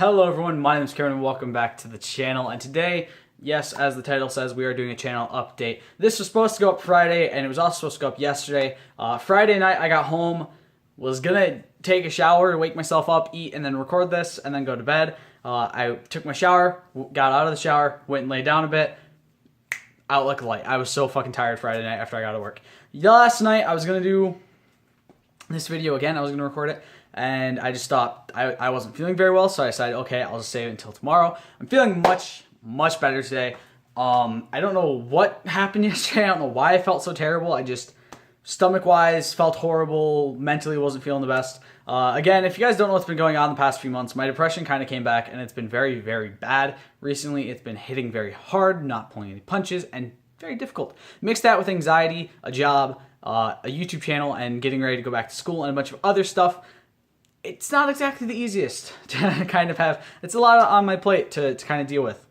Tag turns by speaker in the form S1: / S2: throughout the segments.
S1: Hello everyone, my name is Kevin and welcome back to the channel. And today, yes, as the title says, we are doing a channel update. This was supposed to go up Friday and it was also supposed to go up yesterday. Friday night I got home, was gonna take a shower, wake myself up, eat, and then record this, and then go to bed. I took my shower, got out of the shower, went and laid down a bit, out like a light. I was so fucking tired Friday night after I got to work. Last night I was gonna do this video again, I was gonna record it, and I just stopped. I wasn't feeling very well, so I decided, okay, I'll just save it until tomorrow. I'm feeling much better today. I don't know what happened yesterday. I don't know why I felt so terrible. I just, stomach-wise, felt horrible. Mentally wasn't feeling the best. Again, if you guys don't know what's been going on the past few months, my depression kind of came back, and it's been very, very bad. Recently, it's been hitting very hard, not pulling any punches, and very difficult. Mix that with anxiety, a job, a YouTube channel, and getting ready to go back to school, and a bunch of other stuff. It's not exactly the easiest to kind of have. It's a lot on my plate to kind of deal with.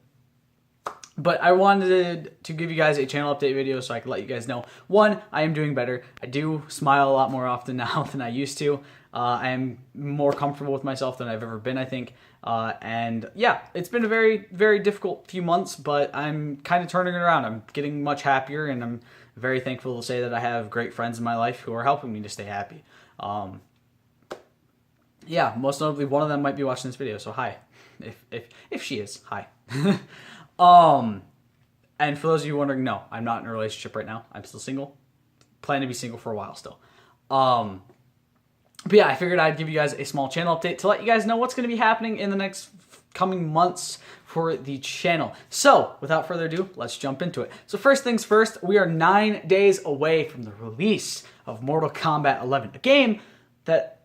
S1: But I wanted to give you guys a channel update video so I could let you guys know. One, I am doing better. I do smile a lot more often now than I used to. I am more comfortable with myself than I've ever been, I think. And yeah, it's been a very, very difficult few months, but I'm kind of turning it around. I'm getting much happier, and I'm very thankful to say that I have great friends in my life who are helping me to stay happy. Yeah, most notably, one of them might be watching this video, so hi. If she is, hi. And for those of you wondering, no, I'm not in a relationship right now. I'm still single. Plan to be single for a while still. But yeah, I figured I'd give you guys a small channel update to let you guys know what's going to be happening in the next coming months for the channel. So, without further ado, let's jump into it. So first things first, we are 9 days away from the release of Mortal Kombat 11, a game that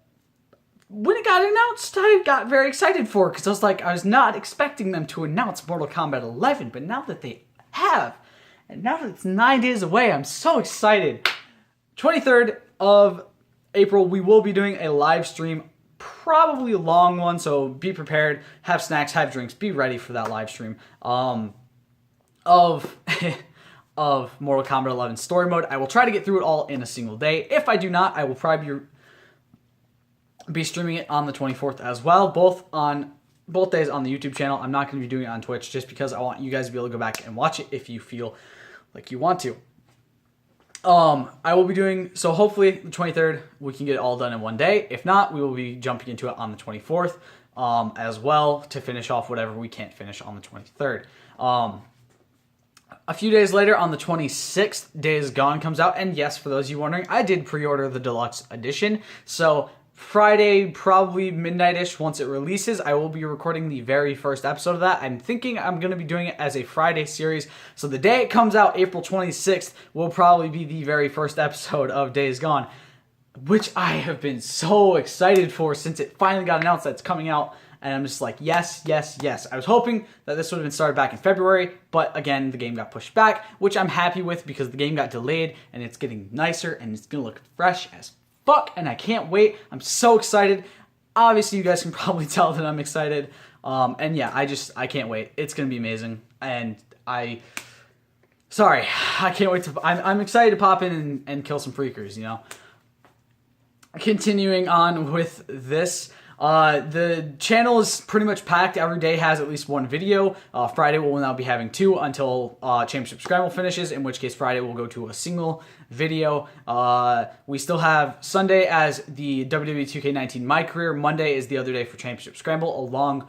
S1: when it got announced, I got very excited for it because I was not expecting them to announce Mortal Kombat 11, but now that they have, and now that it's 9 days away, I'm so excited. 23rd of April, we will be doing a live stream, probably a long one, so be prepared, have snacks, have drinks, be ready for that live stream of Mortal Kombat 11 story mode. I will try to get through it all in a single day. If I do not, I will probably be streaming it on the 24th as well, both days on the YouTube channel. I'm not going to be doing it on Twitch just because I want you guys to be able to go back and watch it if you feel like you want to. I will be doing, so hopefully the 23rd, we can get it all done in one day. If not, we will be jumping into it on the 24th as well to finish off whatever we can't finish on the 23rd. A few days later, on the 26th, Days Gone comes out. And yes, for those of you wondering, I did pre-order the deluxe edition. So Friday, probably midnight-ish, once it releases, I will be recording the very first episode of that. I'm thinking I'm going to be doing it as a Friday series. So the day it comes out, April 26th, will probably be the very first episode of Days Gone, which I have been so excited for since it finally got announced that it's coming out. And I'm just like, yes, yes, yes. I was hoping that this would have been started back in February, but again, the game got pushed back, which I'm happy with because the game got delayed and it's getting nicer and it's going to look fresh as fuck, and I can't wait. I'm so excited. Obviously, you guys can probably tell that I'm excited. And yeah, I can't wait. It's going to be amazing. And I can't wait to, I'm excited to pop in and kill some freakers, you know. Continuing on with this, the channel is pretty much packed. Every day has at least one video. Friday we'll now be having two until Championship Scramble finishes, in which case Friday will go to a single video. We still have Sunday as the WWE 2K19 My Career. Monday is the other day for Championship Scramble, along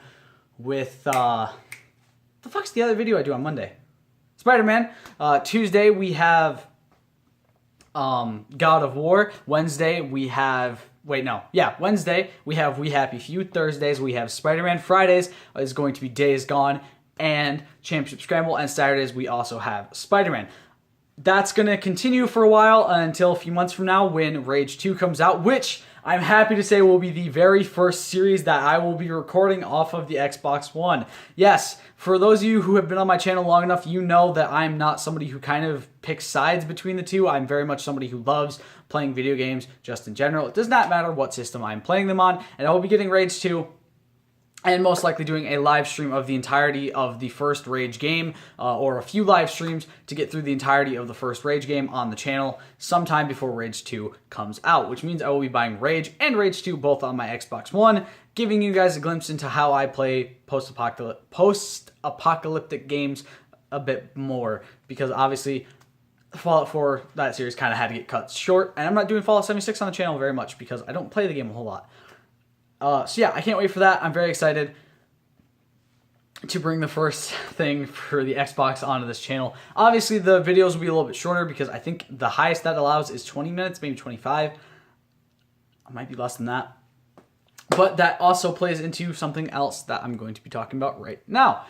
S1: with, the fuck's the other video I do on Monday? Spider-Man. Tuesday we have God of War. Wednesday we have, Wednesday we have We Happy Few. Thursdays we have Spider-Man. Fridays is going to be Days Gone and Championship Scramble. And Saturdays we also have Spider-Man. That's going to continue for a while until a few months from now when Rage 2 comes out, which I'm happy to say will be the very first series that I will be recording off of the Xbox One. Yes, for those of you who have been on my channel long enough, you know that I'm not somebody who kind of picks sides between the two. I'm very much somebody who loves playing video games just in general. It does not matter what system I'm playing them on, and I will be getting Rage 2 and most likely doing a live stream of the entirety of the first Rage game, or a few live streams to get through the entirety of the first Rage game on the channel sometime before Rage 2 comes out, which means I will be buying Rage and Rage 2 both on my Xbox One, giving you guys a glimpse into how I play post-apocalyptic games a bit more, because obviously Fallout 4, that series kind of had to get cut short, and I'm not doing Fallout 76 on the channel very much because I don't play the game a whole lot. So yeah, I can't wait for that. I'm very excited to bring the first thing for the Xbox onto this channel. Obviously, the videos will be a little bit shorter because I think the highest that allows is 20 minutes, maybe 25. I might be less than that. But that also plays into something else that I'm going to be talking about right now.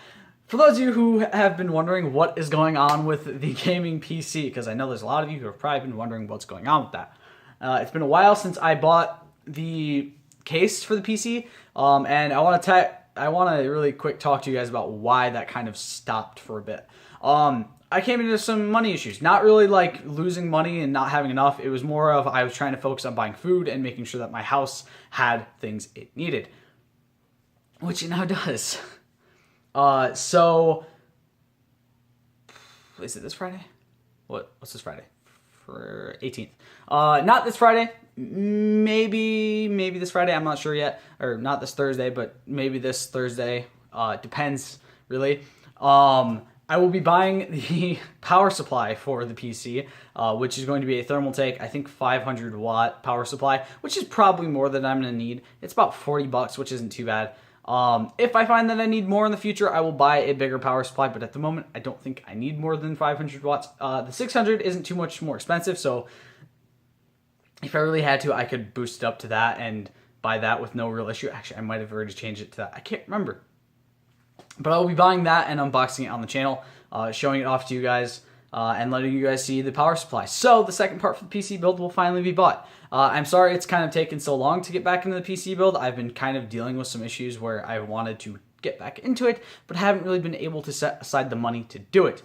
S1: For those of you who have been wondering what is going on with the gaming PC, because I know there's a lot of you who have probably been wondering what's going on with that. It's been a while since I bought the case for the PC, and I want to really quick talk to you guys about why that kind of stopped for a bit. I came into some money issues, not really like losing money and not having enough. It was more of I was trying to focus on buying food and making sure that my house had things it needed, which it now does. So is it this Friday? What's this Friday? For 18th. Not this Friday. Maybe this Friday. I'm not sure yet. Or not this Thursday, but maybe this Thursday. Depends, really. I will be buying the power supply for the PC, which is going to be a Thermaltake, I think 500 watt power supply, which is probably more than I'm going to need. It's about $40, which isn't too bad. If I find that I need more in the future, I will buy a bigger power supply, but at the moment, I don't think I need more than 500 watts. The 600 isn't too much more expensive, so if I really had to, I could boost it up to that and buy that with no real issue. Actually, I might have already changed it to that. I can't remember. But I will be buying that and unboxing it on the channel, showing it off to you guys, and letting you guys see the power supply. So the second part for the PC build will finally be bought. I'm sorry it's kind of taken so long to get back into the PC build. I've been kind of dealing with some issues where I wanted to get back into it, but haven't really been able to set aside the money to do it.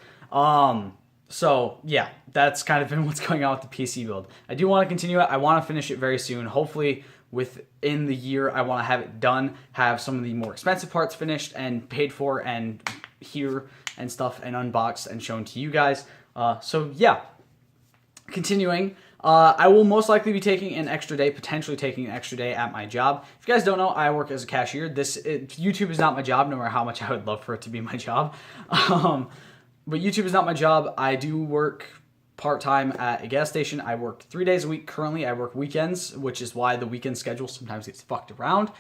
S1: So yeah, that's kind of been what's going on with the PC build. I do want to continue it. I want to finish it very soon. Hopefully within the year, I want to have it done, have some of the more expensive parts finished and paid for and here and stuff and unboxed and shown to you guys. So yeah, continuing. I will most likely be taking an extra day, potentially taking an extra day at my job. If you guys don't know, I work as a cashier. YouTube is not my job, no matter how much I would love for it to be my job. But YouTube is not my job. I do work part-time at a gas station. I work 3 days a week currently. I work weekends, which is why the weekend schedule sometimes gets fucked around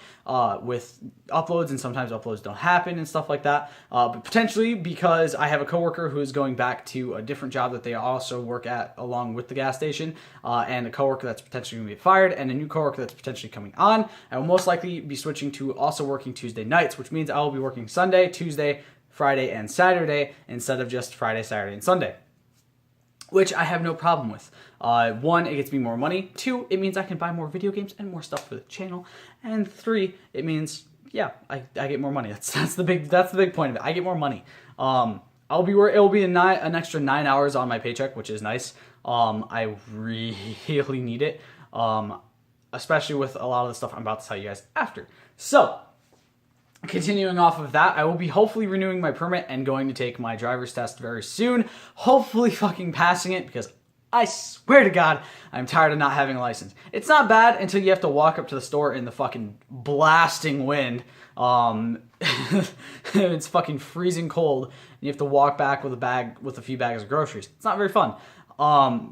S1: with uploads, and sometimes uploads don't happen and stuff like that. But potentially because I have a coworker who is going back to a different job that they also work at along with the gas station, and a coworker that's potentially going to be fired, and a new coworker that's potentially coming on. I will most likely be switching to also working Tuesday nights, which means I will be working Sunday, Tuesday, Friday, and Saturday instead of just Friday, Saturday, and Sunday, which I have no problem with. One, it gets me more money. Two, it means I can buy more video games and more stuff for the channel. And three, it means, yeah, I get more money. That's the big point of it. I get more money. It'll be an extra 9 hours on my paycheck, which is nice. I really need it, especially with a lot of the stuff I'm about to tell you guys after. So, continuing off of that, I will be hopefully renewing my permit and going to take my driver's test very soon. Hopefully fucking passing it, because I swear to God, I'm tired of not having a license. It's not bad until you have to walk up to the store in the fucking blasting wind. It's fucking freezing cold, and you have to walk back with a few bags of groceries. It's not very fun.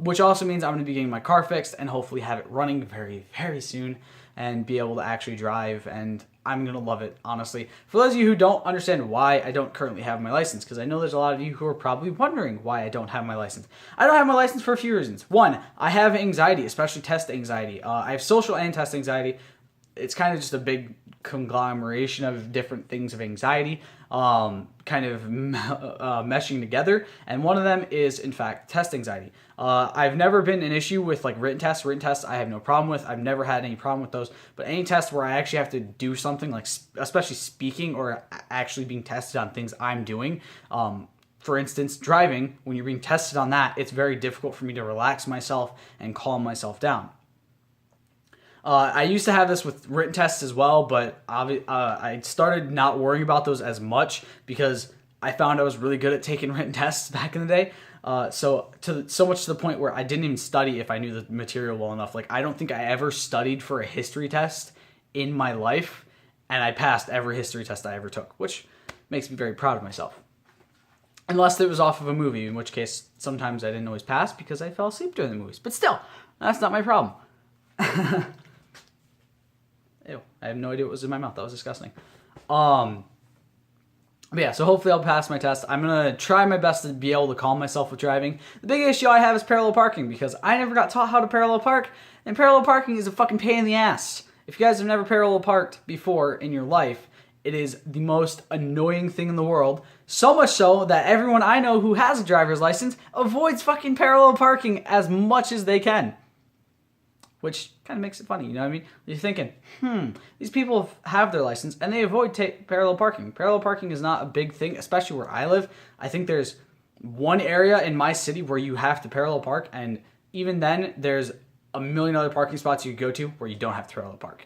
S1: Which also means I'm going to be getting my car fixed and hopefully have it running very, very soon and be able to actually drive, and I'm going to love it, honestly. For those of you who don't understand why I don't currently have my license, because I know there's a lot of you who are probably wondering why I don't have my license. I don't have my license for a few reasons. One, I have anxiety, especially test anxiety. I have social and test anxiety. It's kind of just a big conglomeration of different things of anxiety, kind of meshing together, and one of them is, in fact, test anxiety. I've never been an issue with like written tests I have no problem with. I've never had any problem with those, but any test where I actually have to do something, like especially speaking or actually being tested on things I'm doing, for instance, driving, when you're being tested on that, it's very difficult for me to relax myself and calm myself down. I used to have this with written tests as well, but I started not worrying about those as much because I found I was really good at taking written tests back in the day. So much to the point where I didn't even study if I knew the material well enough. Like, I don't think I ever studied for a history test in my life, and I passed every history test I ever took, which makes me very proud of myself. Unless it was off of a movie, in which case sometimes I didn't always pass because I fell asleep during the movies. But still, that's not my problem. Ew, I have no idea what was in my mouth. That was disgusting. But yeah, so hopefully I'll pass my test. I'm going to try my best to be able to calm myself with driving. The big issue I have is parallel parking because I never got taught how to parallel park, and parallel parking is a fucking pain in the ass. If you guys have never parallel parked before in your life, it is the most annoying thing in the world. So much so that everyone I know who has a driver's license avoids fucking parallel parking as much as they can. Which kind of makes it funny, you know what I mean? You're thinking, these people have their license and they avoid parallel parking. Parallel parking is not a big thing, especially where I live. I think there's one area in my city where you have to parallel park, and even then, there's a million other parking spots you could go to where you don't have to parallel park.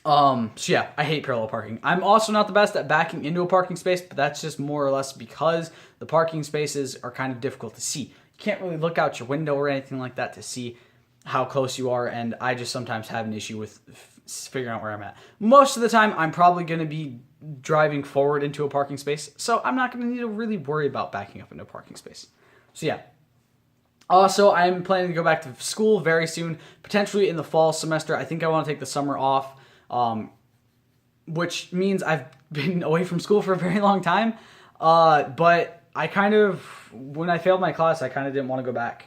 S1: So yeah, I hate parallel parking. I'm also not the best at backing into a parking space, but that's just more or less because the parking spaces are kind of difficult to see. You can't really look out your window or anything like that to see how close you are, and I just sometimes have an issue with figuring out where I'm at. Most of the time, I'm probably going to be driving forward into a parking space, so I'm not going to need to really worry about backing up into a parking space. So yeah. Also, I'm planning to go back to school very soon, potentially in the fall semester. I think I want to take the summer off, which means I've been away from school for a very long time. But I kind of, when I failed my class, I kind of didn't want to go back.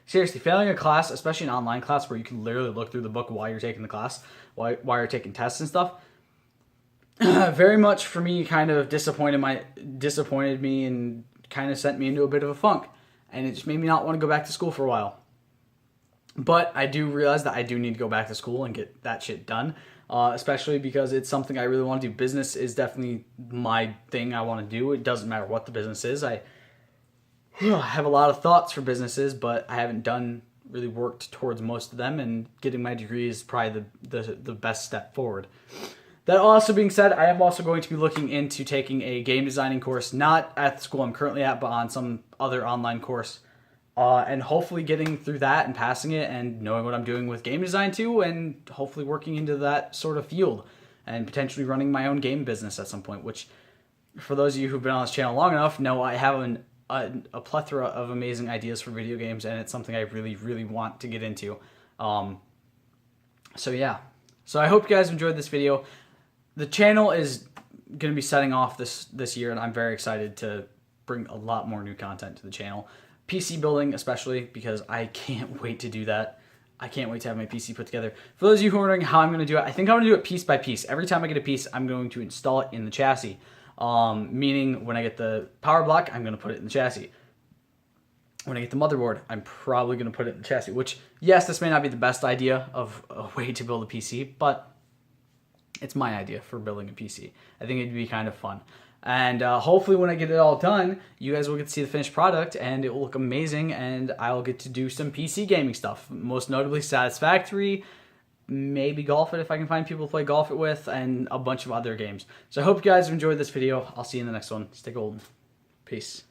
S1: Seriously, failing a class, especially an online class where you can literally look through the book while you're taking the class, while you're taking tests and stuff, very much for me kind of disappointed me and kind of sent me into a bit of a funk. And it just made me not want to go back to school for a while. But I do realize that I do need to go back to school and get that shit done, especially because it's something I really want to do. Business is definitely my thing I want to do. It doesn't matter what the business is. I have a lot of thoughts for businesses, but I haven't really worked towards most of them, and getting my degree is probably the best step forward. That also being said, I am also going to be looking into taking a game designing course, not at the school I'm currently at, but on some other online course, and hopefully getting through that and passing it and knowing what I'm doing with game design too, and hopefully working into that sort of field and potentially running my own game business at some point, which for those of you who've been on this channel long enough know I have a plethora of amazing ideas for video games, and it's something I really, really want to get into. So yeah. So I hope you guys enjoyed this video. The channel is going to be setting off this year, and I'm very excited to bring a lot more new content to the channel. PC building especially, because I can't wait to do that. I can't wait to have my PC put together. For those of you who are wondering how I'm going to do it, I think I'm going to do it piece by piece. Every time I get a piece, I'm going to install it in the chassis. Meaning when I get the power block, I'm going to put it in the chassis. When I get the motherboard, I'm probably going to put it in the chassis, which, yes, this may not be the best idea of a way to build a PC, but it's my idea for building a PC. I think it'd be kind of fun. And hopefully when I get it all done, you guys will get to see the finished product, and it will look amazing, and I'll get to do some PC gaming stuff. Most notably Satisfactory, maybe Golf It if I can find people to play Golf It with, and a bunch of other games. So I hope you guys have enjoyed this video. I'll see you in the next one. Stay golden. Peace.